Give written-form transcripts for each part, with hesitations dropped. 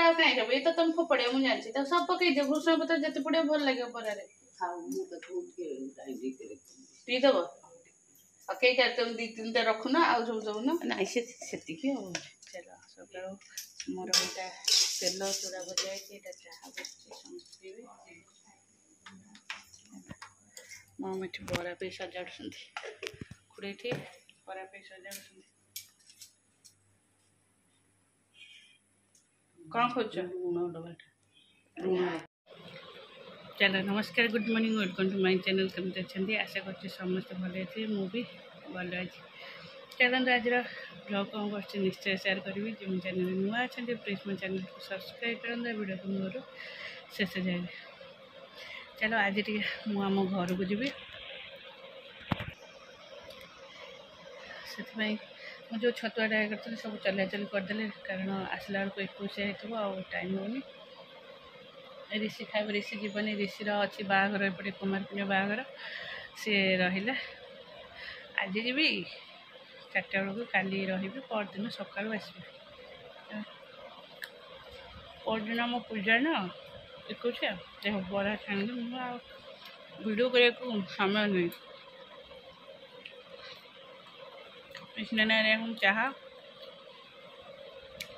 परा कहीं जब ये तो तुम फोपड़े मुझे जानছি तो सब पकई दे भूषण पत्र जते पड़े भल लगे परारे पी दब कई का तुम दी तीन टा रखु ना आ सब सब ना ना से सेतिकी हो चलो सकाळ मोर गोटा तेल चूड़ा भजा है एटा चाहा बच्चे समझ पीबे मम्मी ठी बरा पे सजाडुछंती खुड़े ठी बरा पे सजाडुछंती कौन खोज चलो नमस्कार good morning welcome to my channel केमती अच्छे आशा कर समस्त भले अच्छे मुझे भल अच्छी चलते आज ब्लॉग कौन कर निश्चय शेयर करी जो चैनल नुआ अच्छा प्लीज मो चैनल को सब्सक्राइब करते वीडियो को मोर शेष जाए चलो आज टे मुझ घर को जी से जो छतुआटा करते सब चला चल करदे कारण आसला बेलू 21 हो टाइम होनी ऋषि खाए ऋषि जीवन ऋषिर अच्छी बाहागर एपटे कुमार पूर्णिमा बाहागर सी रहा आज जी 4टा बेलू काली रही परदिन सकालू आसबे परदिन मो पूजा ना देखुचे देह बड़ा छाणी वीडियो करने को समय नहीं स्नान हम चाह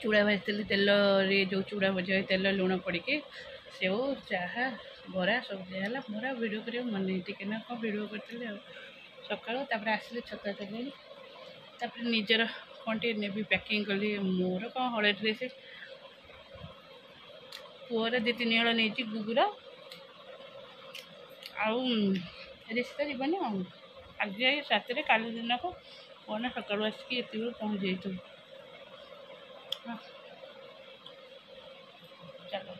चूड़ा भाजती तेल रे जो चूड़ा भजा तेल लुण पड़ी सेव चाह बरा सब दिहला मोरा वीडियो कर मन नहीं टी कौन वीडियो करी सका आसिले छता चल निजर कौन टे नेबी पैकिंग कली मोर कौन हले ड्रेस पुअर 2-3 हल नहीं गुगुर आरिश्ता जीवन आज रात काली दिन को कौन सकालू आसिक ये पहुँच जाइए चलो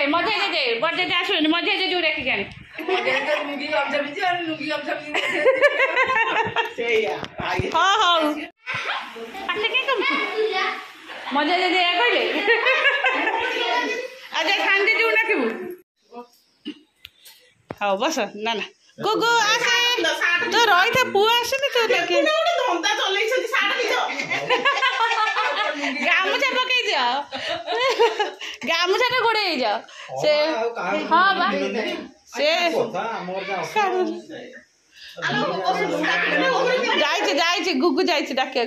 मजा दे बर्थडे आसो मजा दे जो रखी जाने हाँ हाँ मजा दे कहले आज खाने जो रखू हाँ बस ना ना गुगु आसे तो रही था पुआ आसनी तो लेकिन गामुछा पकई दियो गामुछा तो गोड़े जाओ से हाँ बा से जाइए गुगु जाइए डाकिया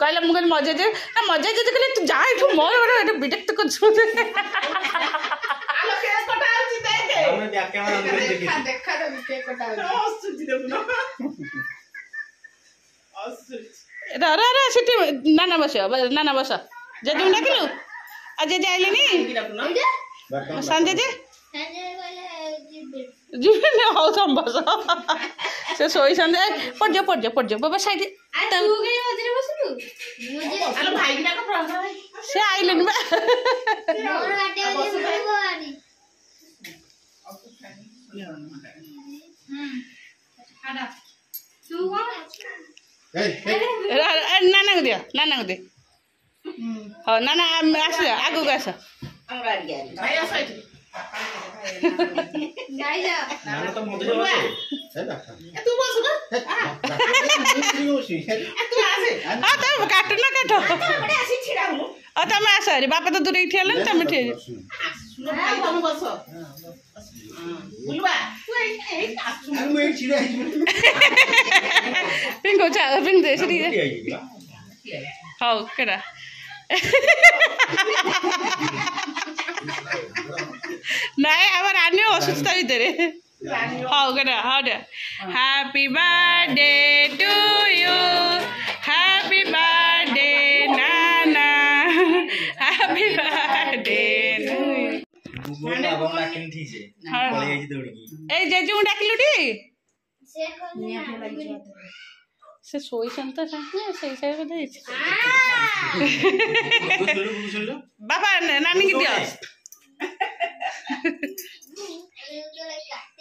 कहला मुझे मजा दे ना मजा दे कहले तू जा इठू मोर गोटे विरक्त कर नाना बस नाना बस जेजू डाकिलु आ जेजे आइले नी संजय जे जीवन हौ तुम बस से सोई संजय पड़ जा बाबा साइड से आइले नी नाना को दियो हाँ नाना आस आगू आस काट ना काट तुम आस बापा तो दूर ठिया तुम ठिया पिंक पिंक दे हाँ केटा नहीं अब रानी असुस्थ भितर हाँ केटा हाँ happy birthday to you happy birthday नाना हैप्पी बर्थडे टू यू जेजू डाकिलु टी से सोईसन तो से बाबा नानी की दियो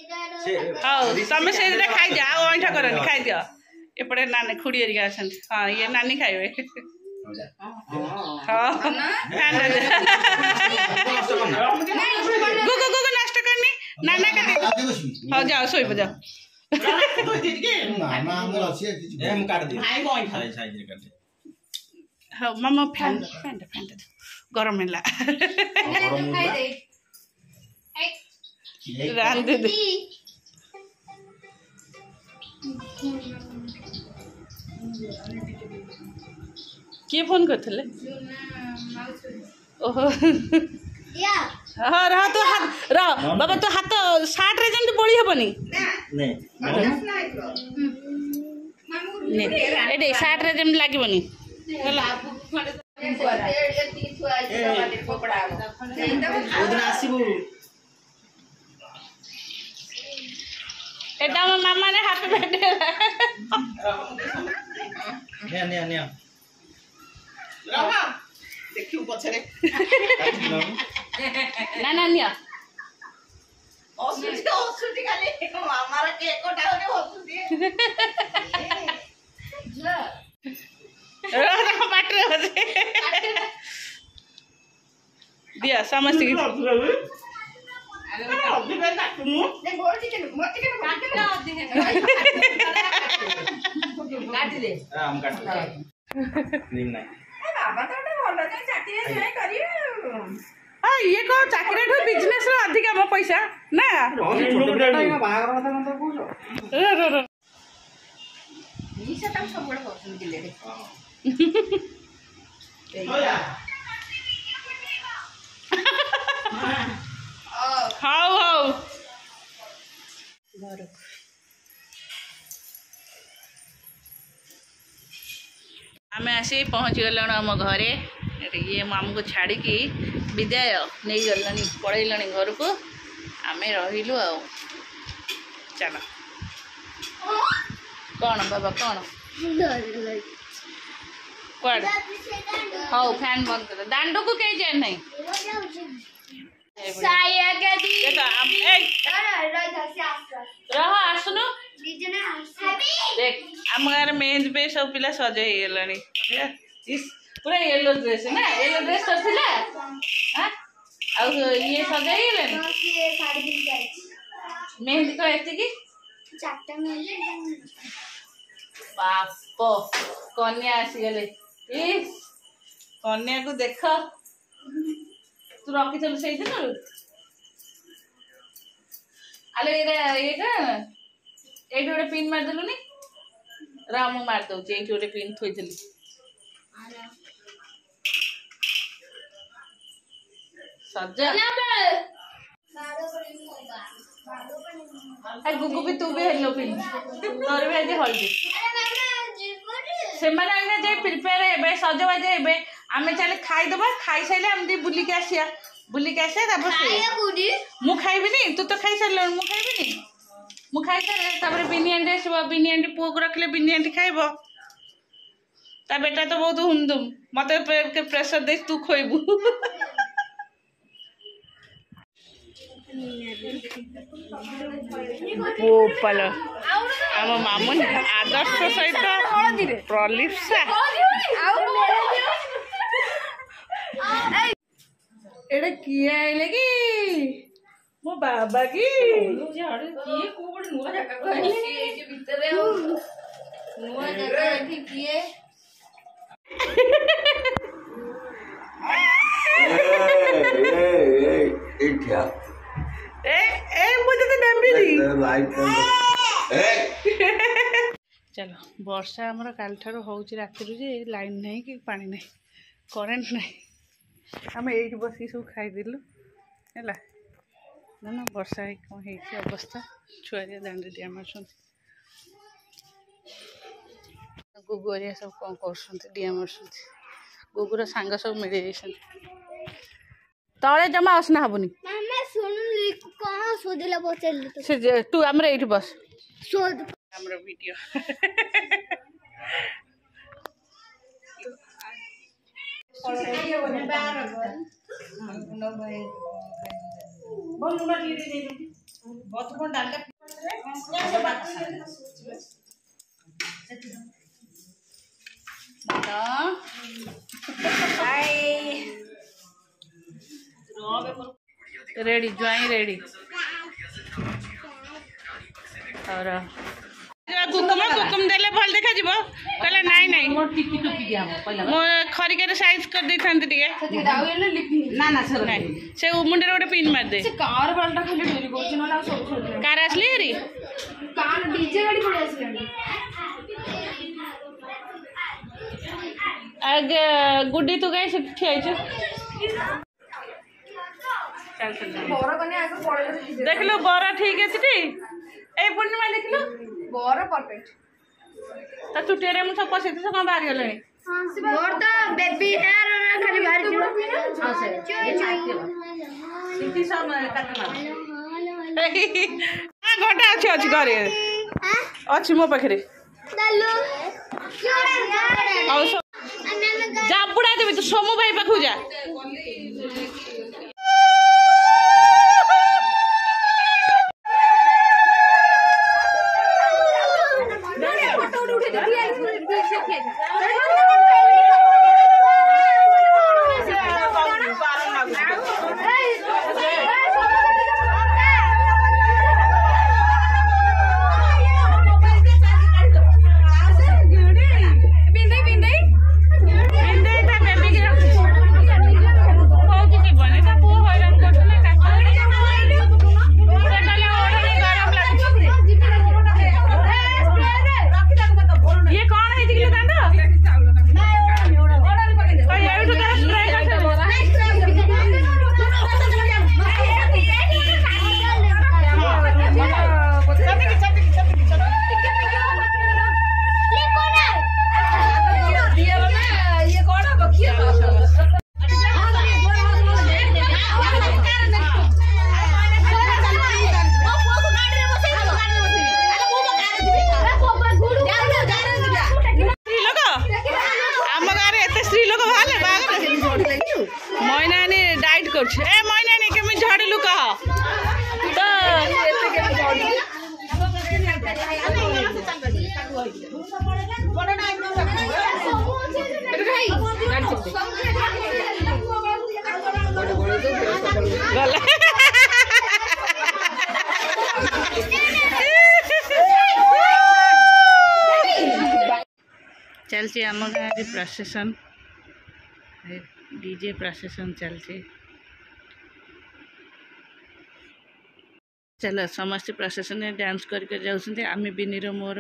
हाँ तुम से खाई दिया आउ अईठा करनी खाई दियो एपटे नानी खुड़ी हरिका अछंती हाँ ये नानी खाइबे हाँ गुगु गुगु नष्ट करनी नाना के हाँ जाओ सोइब जाओ हाँ मामा फैन फैन फैन गरम है रांधे दे किए फोन करते ओहो हाँ रहा तो हाथ रह बाबा तो हाथ सार्ट रे जंत बोली हेबनी एडे सार्ट रे जम लागबनी होला एटा म मामा ने हैप्पी बर्थडे ने रहा देखियो पछरे ना ना निया ओसुटी खाली मामा रा केक कोटा होने ओसुटी रहा पाटरे होजे दिया समझ गई ये कौन चाकरी बिजनेस अधिक मो पैसा ना हाउ हाउ आम आसी पहुँच गल आम घरे ये मामू को छाड़ी विदाय नहीं गल पड़ेल घर को आम रहीलु आ चल कौन बाबा कौन कौन हाँ फैन बंद कर दांडो को कहीं जाए नहीं रह आसुनु देख आम गाँव मेहंदी पे सब पिला सजे पूरा येलो ड्रेस ना येलो ड्रेस करथिला आ ये सजाई गेले मेहंदी को एति की चारटा मेहंदी बाप कन्या आसी गले इस कन्या को देख तू रखी चल सही दिन अले ये का एठी गोटे पिन मार देलुनी रा मु मार दउ एठी गोटे पिन थोइथिली सजा गुगु भी तू भी हेलो पिन तोर भी आज हल्दी से माने आने जे प्रिपेयर हेबे सजबाज हेबे आमे चले खाई दबा खाई साइले हम दी बुली के आसिया तब मु खाइबी नी तू तो खाई साइल मु खाइबी नी मु खाई साइले तब बिनी आंटी आसबो बिनी आंटी पुओ को रखले बिनी आंटी खाइबो ता बेटा तो बहुत हुमदुम मते प्रेशर दे तू खोइबू गोपाल आम मामुन आदर्श सहित प्रलिप्सा एटा किए आइले कि मो बाबा की चलो वर्षा आमर काल ठार हूँ राति लाइन नहीं कि पानी नहीं करेन्ट नहीं आम ये बस सब खाईदेलु है ना वर्षा कौन है अवस्था छुआ दांड दिया मार गुगुरिया सब कौन कर डिया मार गुगुर सांग सब मिल जाए तले जमा असना हेनी तू आम ये बस वीडियो रेडी ज्वाई रेडी और कुकुम कुकुम देले भल देखा जीवो कहले नाइ नाइ मोर टिकी टोपी दिया पहिला मो खरिके साइज कर दे थांती टिके ना ना सर नाइ से मुंडे गोटे पिन मार दे से कार बालटा खाली डेरी कोछि नला सब छोड़ कार आसली हरी कार डीजे गाड़ी पड़े आसली आगे गुड्डी तू गई से ठिया छु चल चल बोरा कने आगे पड़े देख लो बोरा ठीक है टी ए पूर्णिमा देख लो बोरा परफेक्ट ता चुटेरे मु सब पसे तो बाहर गेले मोर तो बेबी हेयर खाली बाहर जीव हां से सिटी सब काट मार घंटा अछि अछि घरे अछि मो पाखरे दालू जा बुड़ा देबी तू सोमू भाई पाखु जा ए मैंने केमी झाड़िलु कह तो चलती आम गाँव प्रसेसन डीजे प्रसेसन चलती चलो समस्त प्रशासन डांस करके जाऊँ आम बिनी मोर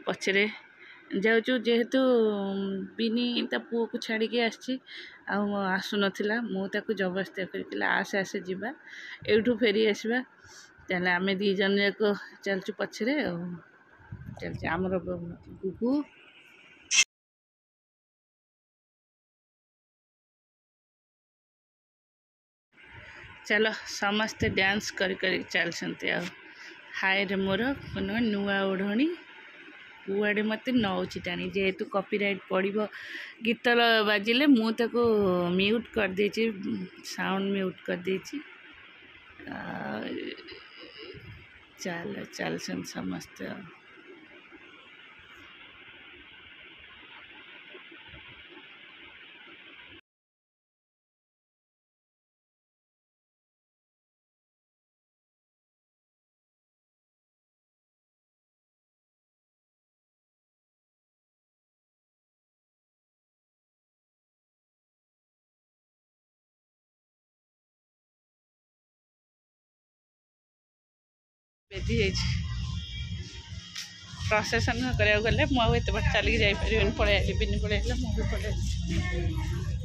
पचरे जाऊँ जेहेतु बिनी ता पुओ को छाड़ी आसुन मुझे जबरदस्ती कर आसे आसे जीवा एठू फेरी आसवा तेल आम दी जन जाक चलचु पचरे चलचे आमर गुगु चलो समस्ते डांस कर चलते हाय रे मोर नुआ ओढ़णी कुआड़े मत नौची टाणी जेहेतु कॉपीराइट पड़ो गीत बाजिले मुझे म्यूट कर दे साउंड म्यूट कर दे चल चल समस्ते बेदी प्रसेसन करा गले मुझे बात चलिए जापर पलि बिनी पलि मुझे पलि